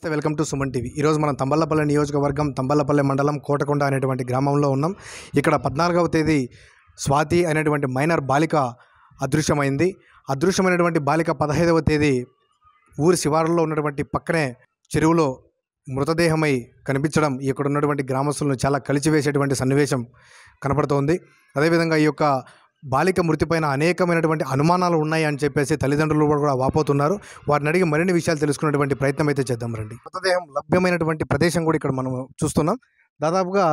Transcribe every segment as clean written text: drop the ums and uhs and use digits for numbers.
నమస్తే, welcome to Suman TV. ఈరోజు మనం తంబళ్లపల్లి నియోజకవర్గం తంబళ్లపల్లి మండలం కోటకొండ అనేటువంటి గ్రామంలో ఉన్నాం. ఇక్కడ 14వ తేదీ స్వాతి అనేటువంటి మైనర్ బాలిక అదృశ్యమైనటువంటి బాలిక 15వ తేదీ ఊరి శివారులో ఉన్నటువంటి పక్కనే చెరువులో మృతదేహమై కనిపించడం ఇక్కడ ఉన్నటువంటి గ్రామస్తులను చాలా కలిచివేసేటువంటి సన్నివేశం కనపడుతోంది. అదేవిధంగా ఈ యొక్క బాలిక మృతిపైన అనేకమైనటువంటి అనుమానాలు ఉన్నాయి అని చెప్పేసి తల్లిదండ్రులు కూడా వాపోతున్నారు. వారిని అడిగి మరిన్ని విషయాలు తెలుసుకునేటువంటి ప్రయత్నం అయితే చేద్దాం రండి. మృతదేహం లభ్యమైనటువంటి ప్రదేశం కూడా ఇక్కడ మనం చూస్తున్నాం. దాదాపుగా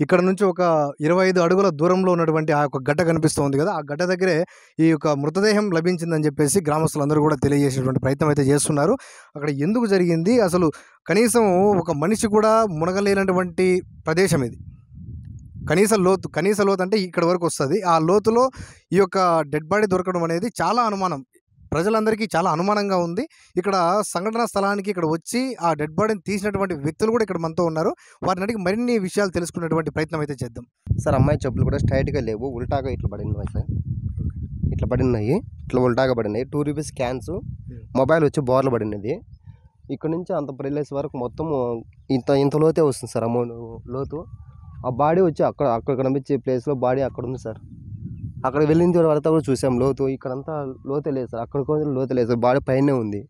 ఇక్కడ నుంచి ఒక 25 అడుగుల దూరంలో ఉన్నటువంటి ఆ యొక్క గడ్డ కనిపిస్తుంది కదా, ఆ గడ్డ దగ్గరే ఈ యొక్క మృతదేహం లభించిందని చెప్పేసి గ్రామస్తులందరూ కూడా తెలియజేసేటువంటి ప్రయత్నం అయితే చేస్తున్నారు. అక్కడ ఎందుకు జరిగింది, అసలు కనీసం ఒక మనిషి కూడా మునగలేనటువంటి ప్రదేశం ఇది. కనీస లోతు అంటే ఇక్కడ వరకు వస్తుంది. ఆ లోతులో ఈ యొక్క డెడ్ బాడీ దొరకడం అనేది చాలా అనుమానం, ప్రజలందరికీ చాలా అనుమానంగా ఉంది. ఇక్కడ సంఘటనా స్థలానికి ఇక్కడ వచ్చి ఆ డెడ్ బాడీని తీసినటువంటి వ్యక్తులు కూడా ఇక్కడ మనతో ఉన్నారు. వారిని అడిగి మరిన్ని విషయాలు తెలుసుకునేటువంటి ప్రయత్నం అయితే చేద్దాం. సార్, అమ్మాయి చెప్పులు కూడా స్ట్రైట్గా లేవు, ఉల్టాగా ఇట్లా పడినాయి సార్. ఇట్లా పడినాయి, ఇట్లా ఉల్టాగా పడినాయి. 2 రూపీస్ క్యాన్స్, మొబైల్ వచ్చి బోర్లు పడినది. ఇక్కడ నుంచి అంత ప్రిలేస్ వరకు మొత్తం ఇంత లోతే వస్తుంది సార్. అమౌంట్ లోతు. ఆ బాడీ వచ్చి అక్కడ కనిపించే ప్లేస్లో బాడీ అక్కడ ఉంది సార్. అక్కడ వెళ్ళిన తర్వాత కూడా చూసాం లోతు. ఇక్కడంతా లోతే లేదు సార్, అక్కడ కొంచెం లోతే లేదు సార్. బాడీ పైనే ఉంది.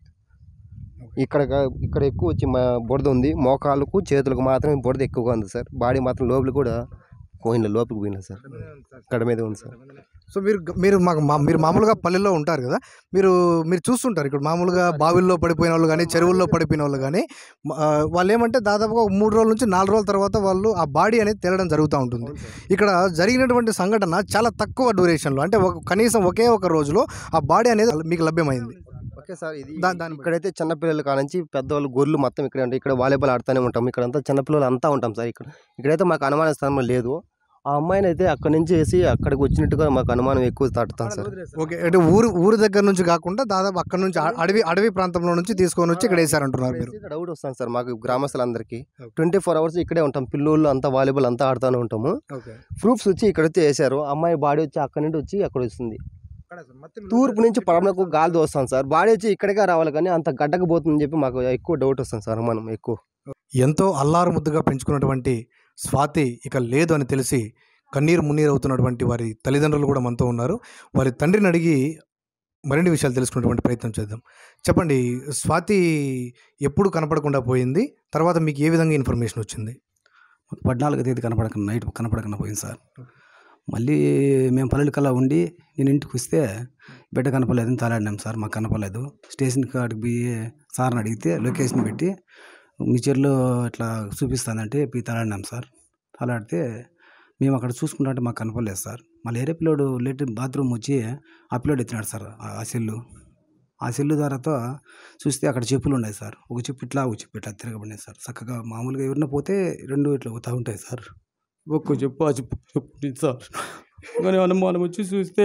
ఇక్కడ ఎక్కువ వచ్చి బురద ఉంది. మోకాళ్ళకు చేతులకు మాత్రమే బురద ఎక్కువగా ఉంది సార్. బాడీ మాత్రం లోపలికి కూడా లోపలికి పోయినా సార్, ఇక్కడ మీద ఉంది సార్. సో మీరు మామూలుగా పల్లెల్లో ఉంటారు కదా, మీరు చూస్తుంటారు ఇక్కడ మామూలుగా బావిల్లో పడిపోయిన వాళ్ళు కానీ చెరువుల్లో పడిపోయిన వాళ్ళు కానీ వాళ్ళు ఏమంటే దాదాపుగా 3 రోజుల నుంచి 4 రోజుల తర్వాత వాళ్ళు ఆ బాడీ అనేది తేలడం జరుగుతూ ఉంటుంది. ఇక్కడ జరిగినటువంటి సంఘటన చాలా తక్కువ డ్యూరేషన్లో, అంటే కనీసం ఒకే ఒక రోజులో ఆ బాడీ అనేది మీకు లభ్యమైంది. ఓకే సార్, ఇది ఇక్కడైతే చిన్నపిల్లలు కానించి పెద్దవాళ్ళు గొర్రెలు మొత్తం ఇక్కడే ఉంటాయి. ఇక్కడ వాలీబాల్ ఆడుతూనే ఉంటాం. ఇక్కడంతా చిన్నపిల్లలు అంతా ఉంటాం సార్. ఇక్కడైతే మాకు అనుమాన స్థానం లేదు. ఆ అమ్మాయిని అయితే అక్కడి నుంచి వేసి అక్కడికి వచ్చినట్టుగా మాకు అనుమానం ఎక్కువ తట్టుతాం సార్. ఓకే, అంటే ఊరు దగ్గర నుంచి కాకుండా దాదాపు అక్కడ నుంచి అడవి ప్రాంతంలో నుంచి తీసుకొని వచ్చి ఇక్కడ వేసారంటున్నారు మీరు? డౌట్ వస్తాను సార్ మాకు గ్రామస్తులందరికీ. 24 అవర్స్ ఇక్కడే ఉంటాం. పిల్లలు అంతా వాలీబాల్ అంతా ఆడుతూనే ఉంటాము. ప్రూఫ్స్ వచ్చి ఇక్కడ వచ్చి వేసారు. అమ్మాయి బాడీ వచ్చి అక్కడి నుండి వచ్చి అక్కడ వస్తుంది. తూర్పు నుంచి పడమలకు గాలి దోస్తాం సార్. బాడీ వచ్చి ఇక్కడికే రావాలి కానీ అంత గడ్డకు పోతుందని చెప్పి మాకు ఎక్కువ డౌట్ వస్తుంది సార్. మనం ఎక్కువ ఎంతో అల్లారు ముద్దుగా పెంచుకున్నటువంటి స్వాతి ఇక లేదు అని తెలిసి కన్నీరు మున్నీరు అవుతున్నటువంటి వారి తల్లిదండ్రులు కూడా మనతో ఉన్నారు. వారి తండ్రిని అడిగి మరిన్ని విషయాలు తెలుసుకునేటువంటి ప్రయత్నం చేద్దాం. చెప్పండి, స్వాతి ఎప్పుడు కనపడకుండా పోయింది, తర్వాత మీకు ఏ విధంగా ఇన్ఫర్మేషన్ వచ్చింది? 14వ తేదీ నైట్ కనపడకుండా పోయింది సార్. మళ్ళీ మేము పల్లెలకల్లా ఉండి నేను ఇంటికి వస్తే బిడ్డ కనపడలేదని తలాడినాం సార్. మాకు కనపడలేదు. స్టేషన్ కాడికి పోయి సార్ని అడిగితే లొకేషన్ పెట్టి మీ చెర్లో ఇట్లా చూపిస్తానంటే పోయి తలాడినాం సార్. తలాడితే మేము అక్కడ చూసుకుంటే మాకు కనపడలేదు సార్. మళ్ళీ వేరే పిల్లోడు లేటర్ బాత్రూమ్ వచ్చి ఆ పిల్లోడు ఎత్తినాడు సార్ ఆ సెల్లు ద్వారాతో చూస్తే అక్కడ చెప్పులు ఉన్నాయి సార్. ఒక చెప్పు ఇట్లా ఒక చెప్పు ఇట్లా తిరగబడినాయి సార్. చక్కగా మామూలుగా ఎవరిన పోతే 2 ఇట్లా పోతూ ఉంటాయి సార్. ఒక్క చెప్పు ఆ చెప్పు సార్. కానీ అనుమానం వచ్చి చూస్తే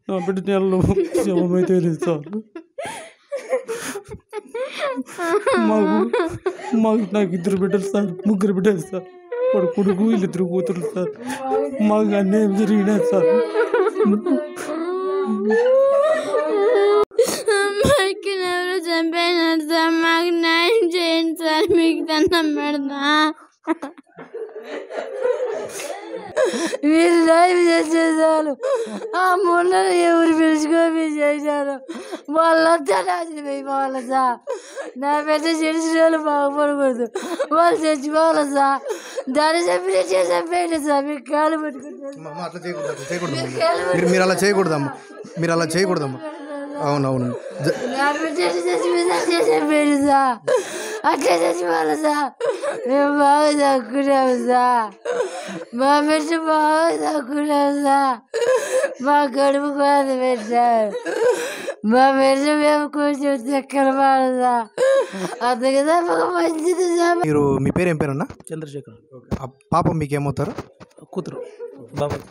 నా బిడ్డ నెలలో శవమైతే లేదు సార్. నాకు 2 బిడ్డలు సార్, 3 బిడ్డలు సార్. వాడు కొడుకు, 2 కూతురు సార్. మాకు అన్యాయం జరిగినాయి సార్. అమ్మాయికి ఎవరు చంపేనారు సార్, మాకు న్యాయం చేయండి సార్, మీకు దండం పెడతా. మీరు న్యాయం చేసేసారు. ఆ మొన్న ఎవరు పిలుచుకొని చేశారు, వాళ్ళంతా నాశనం అయిపోవాలి సార్. నా పెద్ద చెడిచిన వాళ్ళు బాగుపడకూడదు, వాళ్ళు చచ్చిపోవాలి సార్. దాన్ని చెప్పి చంపేయండి సార్. మీకు కాలు పెట్టుకుంటారు. మీరు అలా చేయకూడదమ్మా. అవునవును, నా బిడ్డ చచ్చిపోయింది సార్. అట్లా చచ్చిపోవాలి సార్. మేము బాగా తక్కున్నాము సార్. మా బిడ్డ బాగా తక్కున్నాము సార్. మా కడుపు కోత పెట్టారు. మా బిడ్డ మేము కొంచెం చక్కెర పాడు సార్. అందుకదా మాకు మంచిది సార్. మీ పేరు ఏం పేరన్నా? చంద్రశేఖర్. పాప మీకేమవుతారు? కూతురు, బాబాయ్.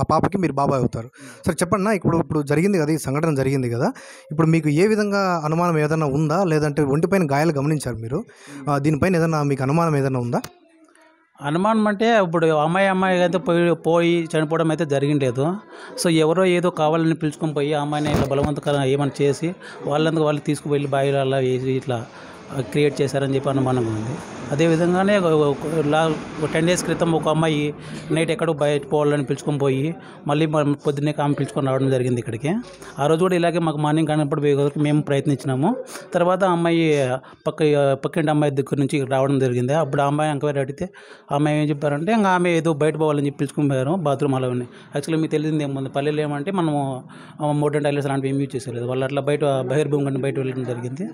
ఆ పాపకి మీరు బాబాయ్ అవుతారు. సరే చెప్పండి, ఇప్పుడు జరిగింది కదా, ఈ సంఘటన జరిగింది కదా, ఇప్పుడు మీకు ఏ విధంగా అనుమానం ఏదైనా ఉందా, లేదంటే ఒంటిపైన గాయాలు గమనించారు మీరు, దీనిపైన ఏదైనా మీకు అనుమానం ఏదైనా ఉందా? అనుమానం అంటే ఇప్పుడు అమ్మాయి అయితే పోయి చనిపోవడం అయితే జరిగిండలేదు. సో ఎవరో ఏదో కావాలని పిలుచుకొని పోయి అమ్మాయిని ఇట్లా బలవంతకరంగా ఏమైనా చేసి వాళ్ళందుకు వాళ్ళు తీసుకువెళ్ళి బాయిలో అలా వేసి ఇట్లా క్రియేట్ చేశారని చెప్పి అనుమానంగా ఉంది. అదేవిధంగానే 10 డేస్ క్రితం ఒక అమ్మాయి నైట్ ఎక్కడో బయట పోవాలని పిలుచుకొని పోయి మళ్ళీ పొద్దున్నే ఆమె పిలుచుకొని రావడం జరిగింది ఇక్కడికి. ఆ రోజు కూడా ఇలాగే మాకు మార్నింగ్ కనపడిపోయే వరకు మేము ప్రయత్నించినాము. తర్వాత ఆ అమ్మాయి పక్కింటి అమ్మాయి దగ్గర నుంచి రావడం జరిగింది. అప్పుడు ఆ అమ్మాయి ఎంక్వైరీ అడిగితే ఆ అమ్మాయి ఏం చెప్పారంటే ఇంకా ఆమె ఏదో బయట పోవాలని చెప్పి పిలుచుకొని పోయారు బాత్రూమ్ అలా ఉన్నాయి. యాక్చువల్లీ మీకు తెలిసింది ఏముంది, పల్లెలు ఏమంటే మనము మోడర్న్ టైలర్స్ అలాంటివి ఏమి యూజ్ చేసేలేదు. వాళ్ళు అట్లా బహిర్భూమిగా బయట వెళ్ళడం జరిగింది.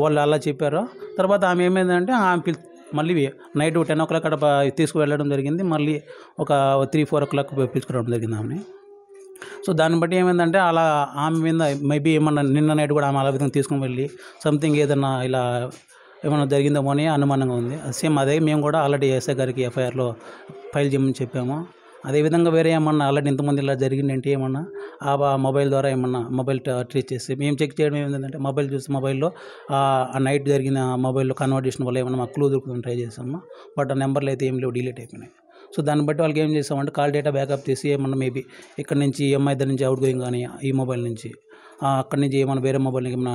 వాళ్ళు అలా చెప్పారు. తర్వాత ఆమె ఏమైందంటే ఆమె మళ్ళీ నైట్ 10 o'clock అక్కడ తీసుకువెళ్ళడం జరిగింది. మళ్ళీ ఒక 3-4 o'clock పిలుచుకురావడం జరిగింది ఆమెని. సో దాన్ని బట్టి ఏమైందంటే అలా ఆమె మీద మేబీ ఏమన్నా నిన్న నైట్ కూడా ఆమె అలా విధంగా తీసుకుని వెళ్ళి సంథింగ్ ఏదన్నా ఇలా ఏమైనా జరిగిందేమో అని అనుమానంగా ఉంది. సేమ్ అదే మేము కూడా ఆల్రెడీ ఎస్ఐ గారికి ఎఫ్ఐఆర్లో ఫైల్ చేయమని చెప్పాము. అదేవిధంగా వేరే ఏమన్నా ఆల్రెడీ ఇంతమంది ఇలా జరిగిందంటే ఏమన్నా ఆ మొబైల్ ద్వారా ఏమన్నా మొబైల్ ట్రేస్ చేసి మేము చెక్ చేయడం ఏంటంటే మొబైల్ చూసి మొబైల్లో ఆ నైట్ జరిగిన మొబైల్లో కన్వర్జేషన్ వల్ల ఏమన్నా మాకు క్లూ దొరుకుతుంది ట్రై చేసాము. బట్ ఆ నెంబర్లు అయితే ఏం లేవు, డిలీట్ అయిపోయినాయి. సో దాన్ని బట్టి వాళ్ళకి ఏం చేసామంటే కాల్ డేటా బ్యాకప్ తీసి ఏమన్నా మేబీ ఇక్కడ నుంచి ఎంఐ దగ్గర నుంచి అవుట్ గోయింగ్ కానీ ఈ మొబైల్ నుంచి అక్కడి నుంచి ఏమైనా వేరే మొబైల్ ఏమైనా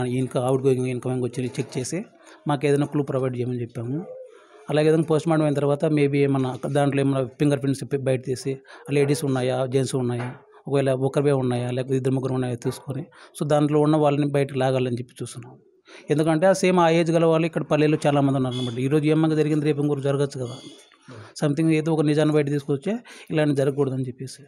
అవుట్ గోయింగ్ ఇన్కమింగ్ వచ్చి చెక్ చేసి మాకు ఏదైనా క్లూ ప్రొవైడ్ చేయమని చెప్పాము. అలాగే ఏదైనా పోస్ట్ మార్టం అయిన తర్వాత మేబీ ఏమన్నా దాంట్లో ఏమైనా ఫింగర్ ప్రింట్స్ బయట తీసి లేడీస్ ఉన్నాయా జెంట్స్ ఉన్నాయా, ఒకవేళ ఒకరివే ఉన్నాయా లేకపోతే 2-3 ఉన్నాయా తీసుకొని సో దాంట్లో ఉన్న వాళ్ళని బయటకు లాగాలని చెప్పి చూస్తున్నాం. ఎందుకంటే ఆ సేమ్ ఆ ఏజ్ గల వాళ్ళు ఇక్కడ పల్లెల్లో చాలామంది ఉన్నారు అనమాట. ఈరోజు ఏమన్నా జరిగింది రేపు ఇంకొకరు జరగచ్చు కదా. సంథింగ్ ఏదో ఒక నిజాన్ని బయట తీసుకొచ్చే ఇలాంటి జరగకూడదని చెప్పేసి